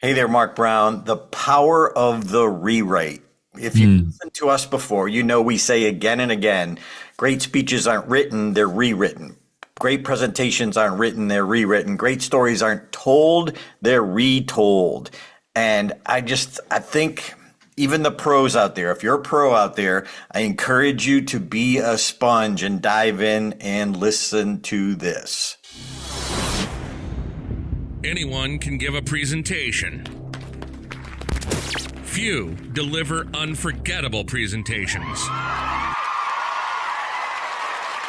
Hey there, Mark Brown. The power of the rewrite. If you listen to us before, you know we say again and again, great speeches aren't written, they're rewritten. Great presentations aren't written, they're rewritten. Great stories aren't told, they're retold. And I think even the pros out there, if you're a pro out there, I encourage you to be a sponge and dive in and listen to this. Anyone can give a presentation. Few deliver unforgettable presentations.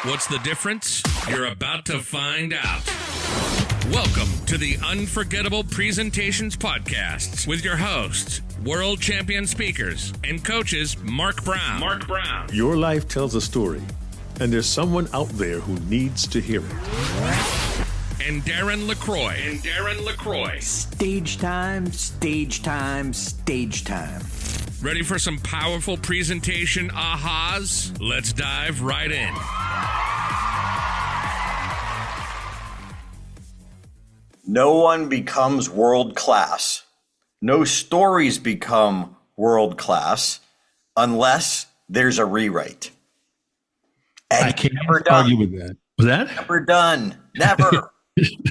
What's the difference? You're about to find out. Welcome to the Unforgettable Presentations Podcasts with your hosts, world champion speakers and coaches Mark Brown. Your life tells a story, and there's someone out there who needs to hear it. And Darren LaCroix. Stage time, stage time, stage time. Ready for some powerful presentation ahas? Let's dive right in. No one becomes world class. No stories become world class unless there's a rewrite. And I can't argue with that. Was that? Never done. Never.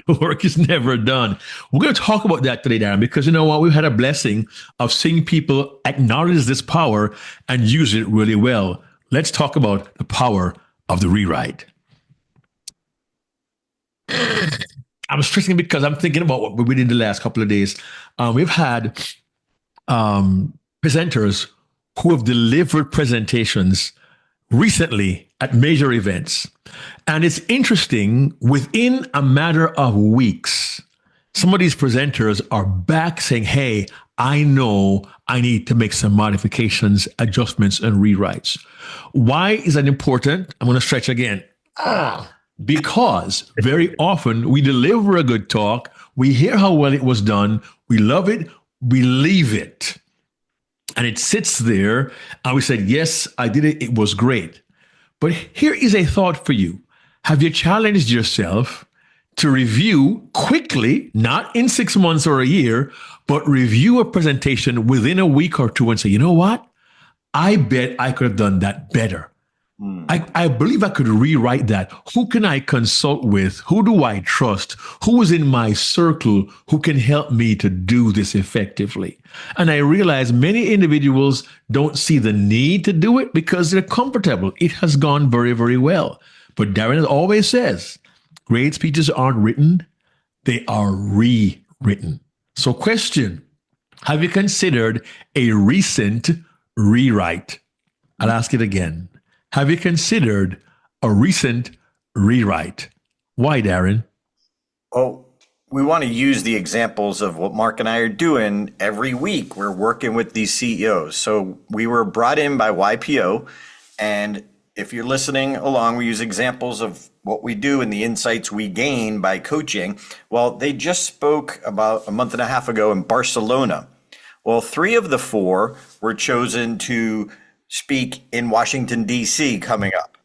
The work is never done. We're going to talk about that today, Darren, because you know what? We've had a blessing of seeing people acknowledge this power and use it really well. Let's talk about the power of the rewrite. I'm stressing because I'm thinking about what we did the last couple of days. We've had presenters who have delivered presentations recently at major events. And it's interesting, within a matter of weeks, some of these presenters are back saying, hey, I know I need to make some modifications, adjustments, and rewrites. Why is that important? I'm going to stretch again. Because very often we deliver a good talk, we hear how well it was done, we love it, we leave it. And it sits there, and we said, yes, I did it, it was great. But here is a thought for you. Have you challenged yourself to review quickly, not in 6 months or a year, but review a presentation within a week or two and say, you know what? I bet I could have done that better. I believe I could rewrite that. Who can I consult with? Who do I trust? Who is in my circle who can help me to do this effectively? And I realize many individuals don't see the need to do it because they're comfortable. It has gone very, very well. But Darren always says, great speeches aren't written, they are rewritten. So question, have you considered a recent rewrite? I'll ask it again. Have you considered a recent rewrite? Why, Darren? Oh, we want to use the examples of what Mark and I are doing every week. We're working with these CEOs. So we were brought in by YPO. And if you're listening along, we use examples of what we do and the insights we gain by coaching. Well, they just spoke about a month and a half ago in Barcelona. Well, 3 of the 4 were chosen to speak in Washington, D.C. coming up,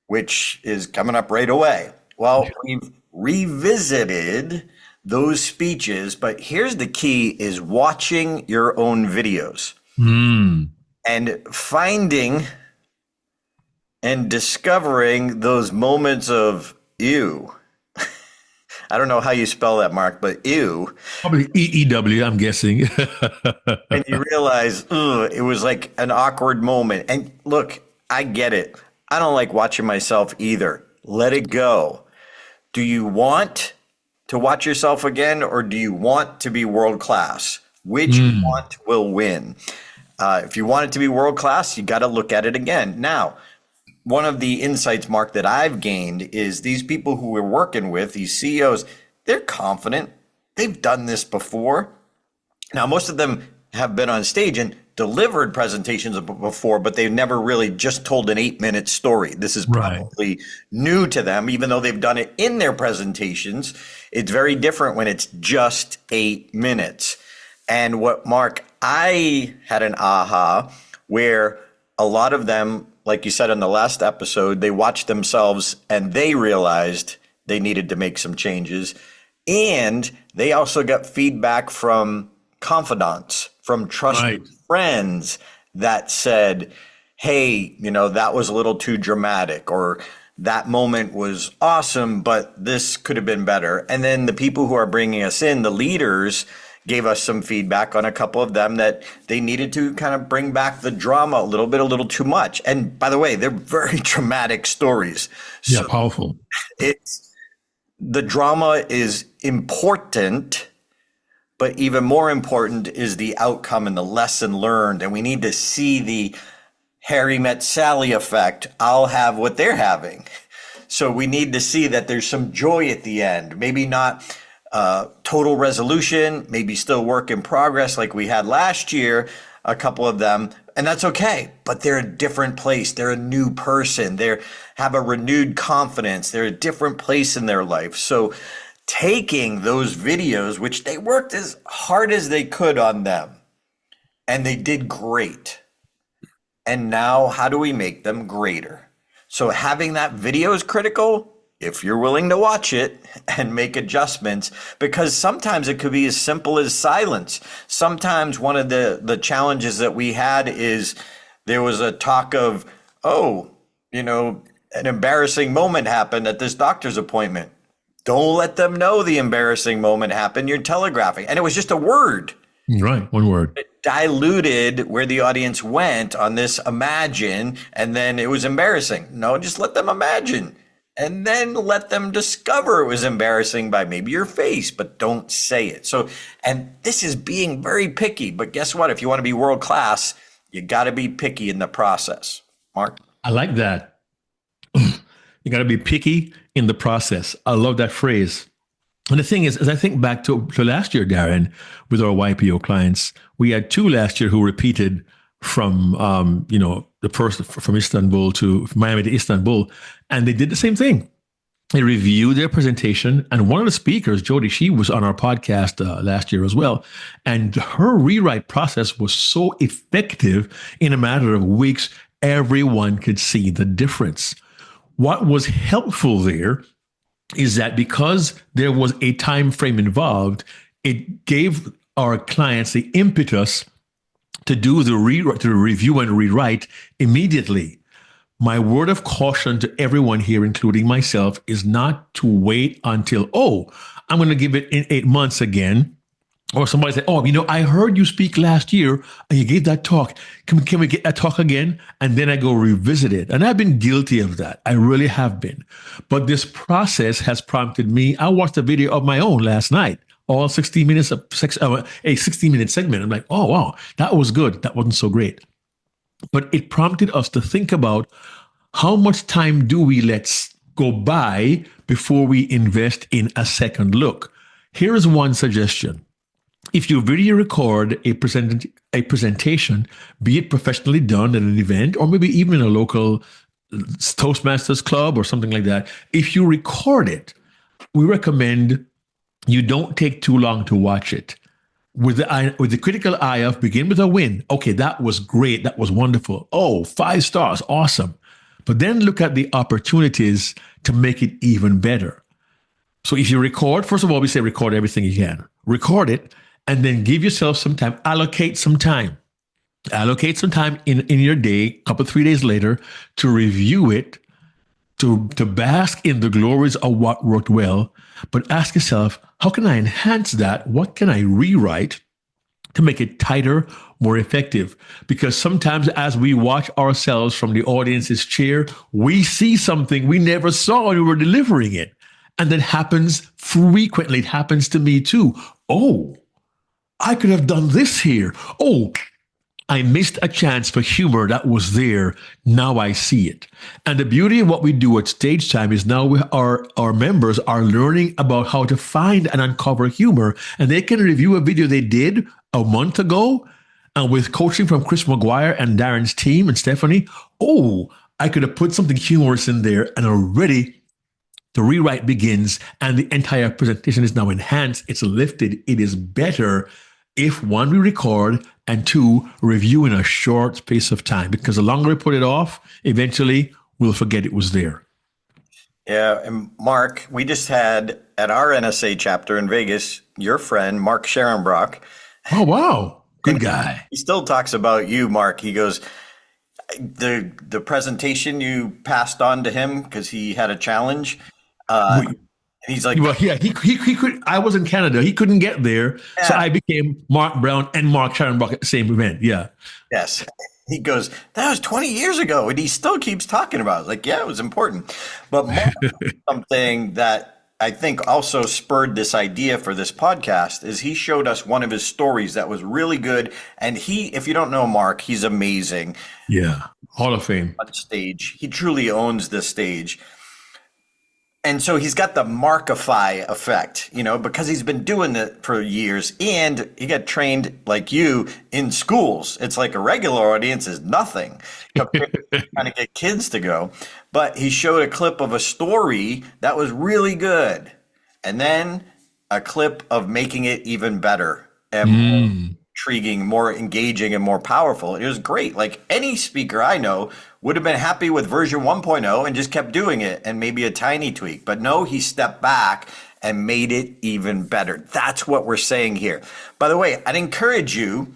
which is coming up right away. Well, we've revisited those speeches, but here's the key is watching your own videos and finding and discovering those moments of ew. I don't know how you spell that, Mark, but ew. Probably EEW, I'm guessing. And you realize, it was like an awkward moment. And look, I get it. I don't like watching myself either. Let it go. Do you want to watch yourself again, or do you want to be world class? Which want will win? If you want it to be world class, you got to look at it again. Now, one of the insights, Mark, that I've gained is these people who we're working with, these CEOs, they're confident. They've done this before. Now, most of them have been on stage and delivered presentations before, but they've never really just told an 8-minute story. This is probably new to them, even though they've done it in their presentations. It's very different when it's just 8 minutes. And what, Mark, I had an aha where a lot of them, like you said in the last episode, they watched themselves and they realized they needed to make some changes. And they also got feedback from confidants, from trusted Right. friends that said, hey, that was a little too dramatic, or that moment was awesome, but this could have been better. And then the people who are bringing us in, the leaders, gave us some feedback on a couple of them that they needed to kind of bring back the drama a little too much. And by the way, they're very dramatic stories. Yeah, So powerful. the drama is important, but even more important is the outcome and the lesson learned. And we need to see the Harry met Sally effect. I'll have what they're having. So we need to see that there's some joy at the end. Maybe not total resolution, maybe still work in progress like we had last year, a couple of them. And that's okay. But they're a different place. They're a new person. They have a renewed confidence. They're a different place in their life. So taking those videos, which they worked as hard as they could on them, and they did great. And now, how do we make them greater? So having that video is critical if you're willing to watch it and make adjustments, because sometimes it could be as simple as silence. Sometimes one of the challenges that we had is there was a talk of, an embarrassing moment happened at this doctor's appointment. Don't let them know the embarrassing moment happened. You're telegraphing. And it was just a word. Right. One word. It diluted where the audience went on this imagine, and then it was embarrassing. No, just let them imagine. And then let them discover it was embarrassing by maybe your face, but don't say it. So, and this is being very picky. But guess what? If you want to be world class, you got to be picky in the process. Mark? I like that. You got to be picky in the process. I love that phrase. And the thing is, as I think back to last year, Darren, with our YPO clients, we had 2 last year who repeated from, the person from Istanbul to Miami to Istanbul, and they did the same thing. They reviewed their presentation, and one of the speakers, Jody, she was on our podcast last year as well, and her rewrite process was so effective. In a matter of weeks, everyone could see the difference. What was helpful there is that because there was a time frame involved, it gave our clients the impetus to do the review and rewrite immediately. My word of caution to everyone here, including myself, is not to wait until, I'm going to give it in 8 months again. Or somebody said, I heard you speak last year and you gave that talk. Can we get that talk again? And then I go revisit it. And I've been guilty of that. I really have been. But this process has prompted me. I watched a video of my own last night, all 60 minutes of a 60-minute segment. I'm like, oh, wow, that was good. That wasn't so great. But it prompted us to think about how much time do we let go by before we invest in a second look. Here is one suggestion. If you video record a presentation, be it professionally done at an event or maybe even in a local Toastmasters club or something like that, if you record it, we recommend you don't take too long to watch it. With the critical eye of begin with a win. Okay, that was great. That was wonderful. 5 stars. Awesome. But then look at the opportunities to make it even better. So if you record, first of all, we say record everything you can. Record it. And then give yourself some time, allocate some time in your day, a couple, 3 days later, to review it, to bask in the glories of what worked well. But ask yourself, how can I enhance that? What can I rewrite to make it tighter, more effective? Because sometimes as we watch ourselves from the audience's chair, we see something we never saw when we were delivering it. And that happens frequently. It happens to me too. I could have done this here. I missed a chance for humor that was there. Now I see it. And the beauty of what we do at Stage Time is now our members are learning about how to find and uncover humor. And they can review a video they did a month ago. And with coaching from Chris McGuire and Darren's team and Stephanie, I could have put something humorous in there, and already the rewrite begins and the entire presentation is now enhanced. It's lifted. It is better if, 1, we record, and 2, review in a short space of time. Because the longer we put it off, eventually we'll forget it was there. Yeah, and Mark, we just had at our NSA chapter in Vegas, your friend, Mark Sharonbrock, Oh, wow. Good guy. He still talks about you, Mark. He goes, the presentation you passed on to him because he had a challenge. We- He's like, Well, yeah, he could. I was in Canada. He couldn't get there, so yeah, I became Mark Brown and Mark Scharenbach at the same event. Yeah, yes. He goes, that was 20 years ago, and he still keeps talking about it. Like, yeah, it was important. But Mark, something that I think also spurred this idea for this podcast is he showed us one of his stories that was really good. And if you don't know Mark, he's amazing yeah, Hall of Fame. on stage. He truly owns this stage. And so he's got the Markify effect, because he's been doing it for years and he got trained like you in schools. It's like a regular audience is nothing compared to trying to get kids to go. But he showed a clip of a story that was really good. And then a clip of making it even better and more intriguing, more engaging, and more powerful. It was great. Like any speaker I know would have been happy with version 1.0 and just kept doing it and maybe a tiny tweak. But no, he stepped back and made it even better. That's what we're saying here. By the way, I'd encourage you,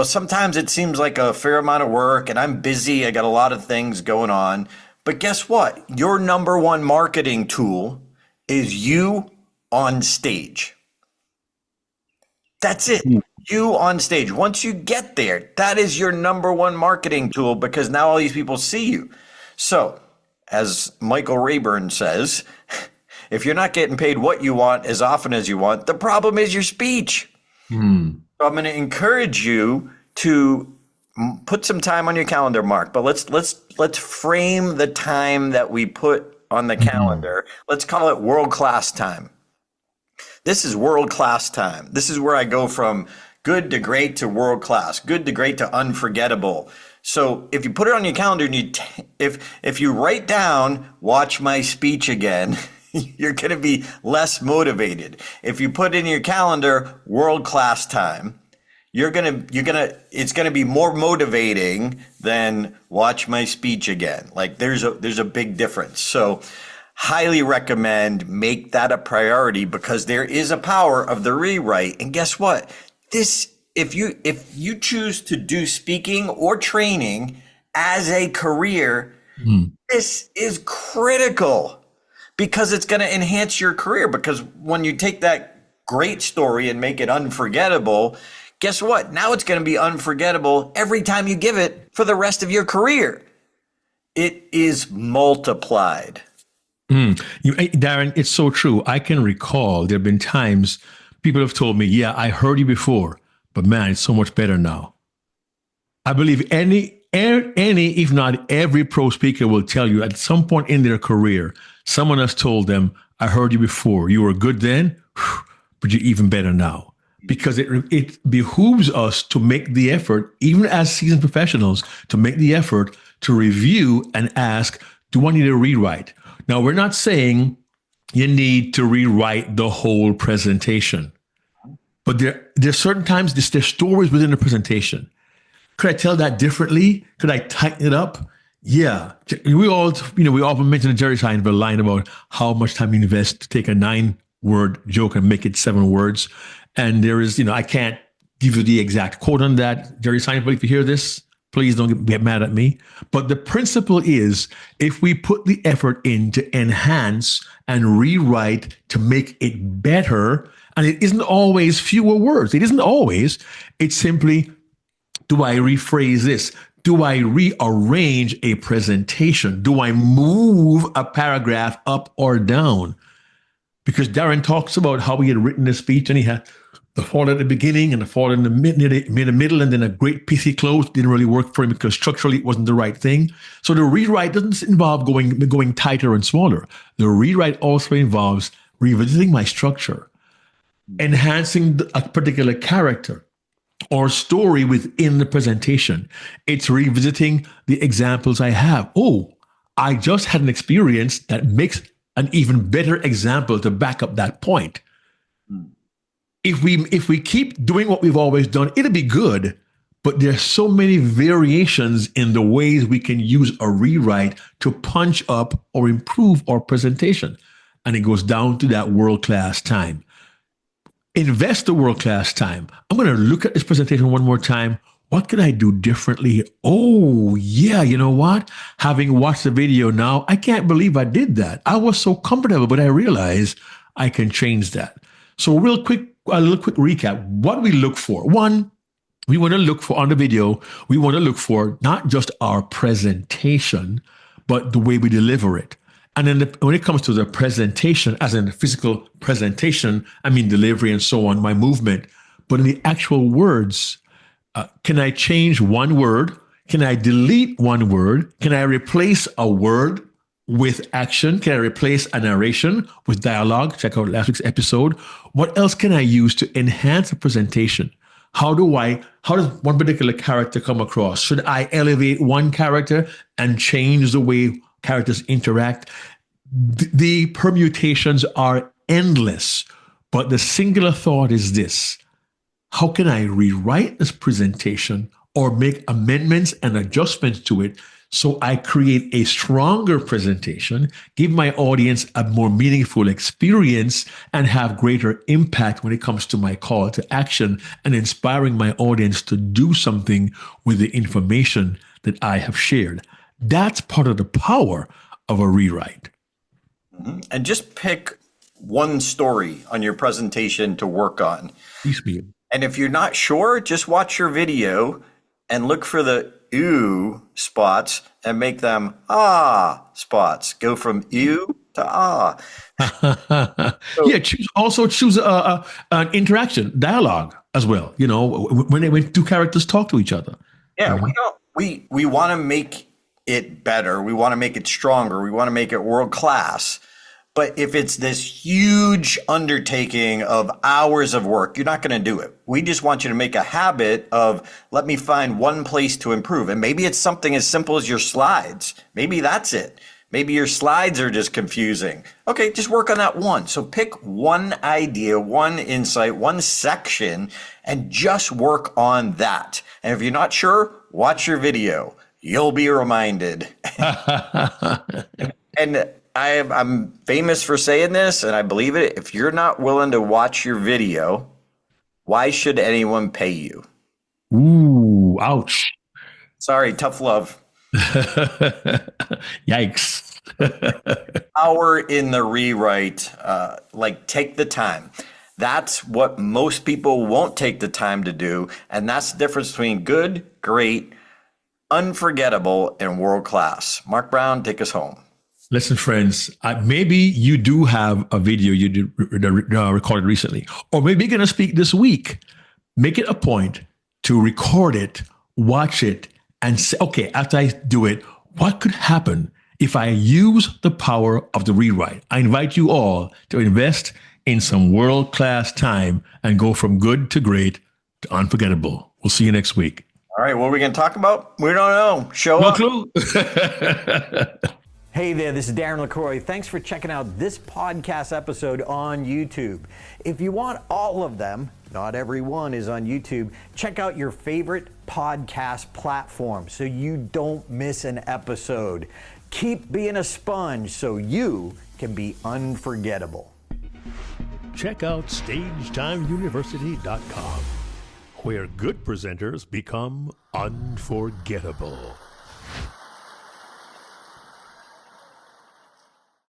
sometimes it seems like a fair amount of work and I'm busy. I got a lot of things going on. But guess what? Your number one marketing tool is you on stage. That's it. You on stage. Once you get there, that is your number one marketing tool because now all these people see you. So, as Michael Rayburn says, if you're not getting paid what you want as often as you want, the problem is your speech. So I'm going to encourage you to put some time on your calendar, Mark. But let's frame the time that we put on the calendar. Let's call it world-class time. This is world-class time. This is where I go from good to great to world-class, good to great to unforgettable. So if you put it on your calendar and if you write down, watch my speech again, you're going to be less motivated. If you put in your calendar, world-class time, it's going to be more motivating than watch my speech again. Like there's a big difference. So highly recommend make that a priority because there is a power of the rewrite. And guess what? If you choose to do speaking or training as a career, this is critical because it's going to enhance your career. Because when you take that great story and make it unforgettable, guess what? Now it's going to be unforgettable every time you give it for the rest of your career. It is multiplied. Darren, it's so true. I can recall there have been times people have told me, yeah, I heard you before, but man, it's so much better now. I believe any, if not every pro speaker will tell you at some point in their career, someone has told them, I heard you before. You were good then, but you're even better now. Because it behooves us to make the effort, even as seasoned professionals, to make the effort to review and ask, do I need a rewrite? Now, we're not saying you need to rewrite the whole presentation, but there's certain times there's stories within the presentation. Could I tell that differently? Could I tighten it up? Yeah. We all mentioned the Jerry Seinfeld line about how much time you invest to take a 9-word joke and make it 7 words. And there is, I can't give you the exact quote on that. Jerry Seinfeld, if you hear this, please don't get mad at me. But the principle is, if we put the effort in to enhance and rewrite to make it better, and it isn't always fewer words. It isn't always. It's simply, do I rephrase this? Do I rearrange a presentation? Do I move a paragraph up or down? Because Darren talks about how he had written a speech and he had the fall at the beginning and the fall in the middle, and then a great pithy close. Didn't really work for him because structurally it wasn't the right thing. So the rewrite doesn't involve going tighter and smaller. The rewrite also involves revisiting my structure, enhancing a particular character or story within the presentation. It's revisiting the examples I have. Oh, I just had an experience that makes an even better example to back up that point. If we keep doing what we've always done, it'll be good, but there's so many variations in the ways we can use a rewrite to punch up or improve our presentation. And it goes down to that world-class time. invest the world-class time. I'm going to look at this presentation one more time. What could I do differently? Oh, yeah, you know what? Having watched the video now, I can't believe I did that. I was so comfortable, but I realized I can change that. So a little quick recap. What we look for. One, we want to look for on the video, we want to look for not just our presentation, but the way we deliver it. And then when it comes to the presentation, as in the physical presentation, I mean delivery and so on, my movement, but in the actual words, can I change one word? Can I delete one word? Can I replace a word with action? Can I replace a narration with dialogue? Check out last week's episode. What else can I use to enhance a presentation? How does one particular character come across? Should I elevate one character and change the way characters interact? The permutations are endless, but the singular thought is this: how can I rewrite this presentation or make amendments and adjustments to it so I create a stronger presentation, give my audience a more meaningful experience, and have greater impact when it comes to my call to action and inspiring my audience to do something with the information that I have shared? That's part of the power of a rewrite. And just pick one story on your presentation to work on. And if you're not sure, just watch your video and look for the ooh spots and make them ah spots. Go from ew to ah. Yeah, choose an interaction, dialogue as well. You know, when two characters talk to each other. Yeah, we want to make it better. We want to make it stronger. We want to make it world class. But if it's this huge undertaking of hours of work, you're not going to do it. We just want you to make a habit of, let me find one place to improve. And maybe it's something as simple as your slides. Maybe that's it. Maybe your slides are just confusing. Okay, just work on that one. So pick one idea, one insight, one section, and just work on that. And if you're not sure, watch your video. You'll be reminded. And I'm famous for saying this, and I believe it. If you're not willing to watch your video, why should anyone pay you? Ooh, ouch. Sorry, tough love. Yikes. Power in the rewrite, take the time. That's what most people won't take the time to do. And that's the difference between good, great, unforgettable, and world class. Mark Brown, take us home. Listen, friends, maybe you do have a video you did recorded recently, or maybe you're going to speak this week. Make it a point to record it, watch it, and say, okay, after I do it, what could happen if I use the power of the rewrite? I invite you all to invest in some world-class time and go from good to great to unforgettable. We'll see you next week. All right, what are we going to talk about? We don't know. Show up. No clue. Hey there, this is Darren LaCroix. Thanks for checking out this podcast episode on YouTube. If you want all of them, not every one is on YouTube, check out your favorite podcast platform so you don't miss an episode. Keep being a sponge so you can be unforgettable. Check out StagetimeUniversity.com, where good presenters become unforgettable.